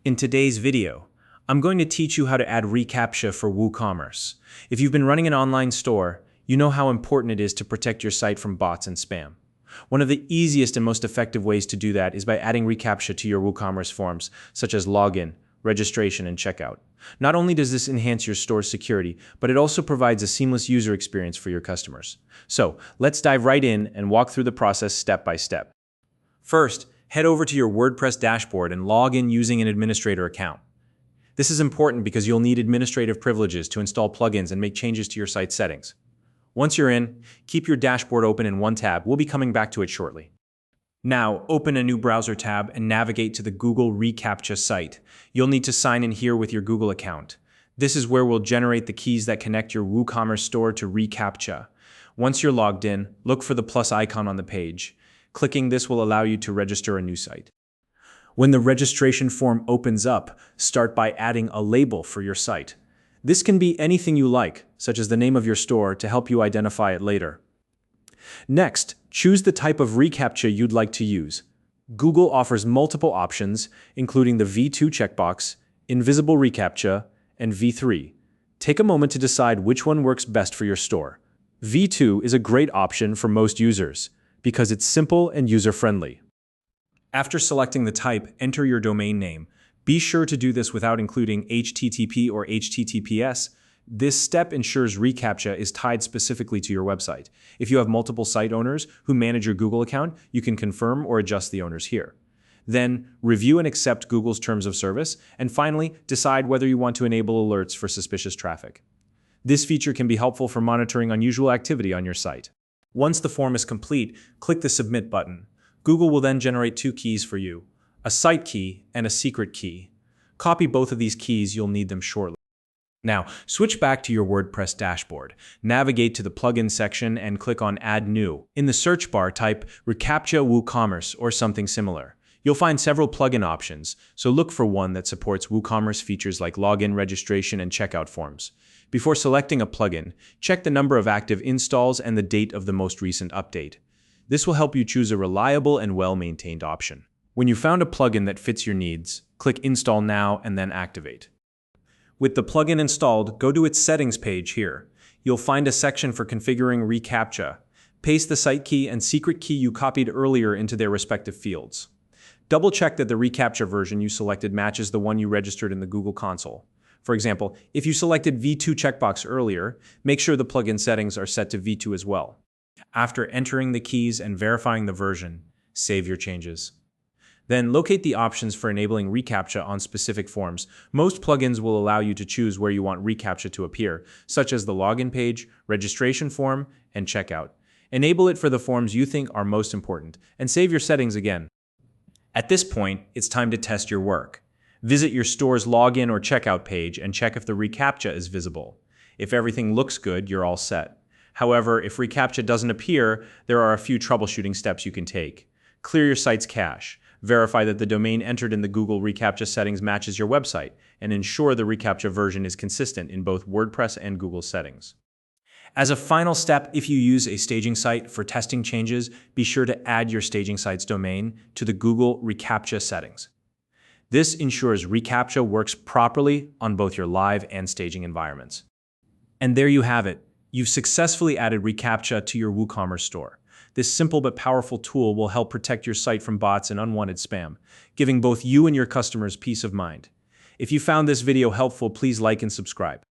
In today's video, I'm going to teach you how to add reCAPTCHA for WooCommerce. If you've been running an online store, you know how important it is to protect your site from bots and spam. One of the easiest and most effective ways to do that is by adding reCAPTCHA to your WooCommerce forms, such as login, registration, and checkout. Not only does this enhance your store's security, but it also provides a seamless user experience for your customers. So, let's dive right in and walk through the process step by step. First, head over to your WordPress dashboard and log in using an administrator account. This is important because you'll need administrative privileges to install plugins and make changes to your site settings. Once you're in, keep your dashboard open in one tab. We'll be coming back to it shortly. Now, open a new browser tab and navigate to the Google reCAPTCHA site. You'll need to sign in here with your Google account. This is where we'll generate the keys that connect your WooCommerce store to reCAPTCHA. Once you're logged in, look for the plus icon on the page. Clicking this will allow you to register a new site. When the registration form opens up, start by adding a label for your site. This can be anything you like, such as the name of your store, to help you identify it later. Next, choose the type of reCAPTCHA you'd like to use. Google offers multiple options, including the V2 checkbox, Invisible reCAPTCHA, and V3. Take a moment to decide which one works best for your store. V2 is a great option for most users, because it's simple and user-friendly. After selecting the type, enter your domain name. Be sure to do this without including HTTP or HTTPS. This step ensures reCAPTCHA is tied specifically to your website. If you have multiple site owners who manage your Google account, you can confirm or adjust the owners here. Then, review and accept Google's terms of service, and finally, decide whether you want to enable alerts for suspicious traffic. This feature can be helpful for monitoring unusual activity on your site. Once the form is complete, click the Submit button. Google will then generate two keys for you, a site key and a secret key. Copy both of these keys, you'll need them shortly. Now, switch back to your WordPress dashboard. Navigate to the Plugin section and click on Add New. In the search bar, type reCAPTCHA WooCommerce or something similar. You'll find several plugin options, so look for one that supports WooCommerce features like login, registration, and checkout forms. Before selecting a plugin, check the number of active installs and the date of the most recent update. This will help you choose a reliable and well-maintained option. When you found a plugin that fits your needs, click Install Now and then Activate. With the plugin installed, go to its settings page here. You'll find a section for configuring reCAPTCHA. Paste the site key and secret key you copied earlier into their respective fields. Double-check that the reCAPTCHA version you selected matches the one you registered in the Google console. For example, if you selected V2 checkbox earlier, make sure the plugin settings are set to V2 as well. After entering the keys and verifying the version, save your changes. Then locate the options for enabling reCAPTCHA on specific forms. Most plugins will allow you to choose where you want reCAPTCHA to appear, such as the login page, registration form, and checkout. Enable it for the forms you think are most important, and save your settings again. At this point, it's time to test your work. Visit your store's login or checkout page and check if the reCAPTCHA is visible. If everything looks good, you're all set. However, if reCAPTCHA doesn't appear, there are a few troubleshooting steps you can take. Clear your site's cache. Verify that the domain entered in the Google reCAPTCHA settings matches your website, and ensure the reCAPTCHA version is consistent in both WordPress and Google settings. As a final step, if you use a staging site for testing changes, be sure to add your staging site's domain to the Google reCAPTCHA settings. This ensures reCAPTCHA works properly on both your live and staging environments. And there you have it. You've successfully added reCAPTCHA to your WooCommerce store. This simple but powerful tool will help protect your site from bots and unwanted spam, giving both you and your customers peace of mind. If you found this video helpful, please like and subscribe.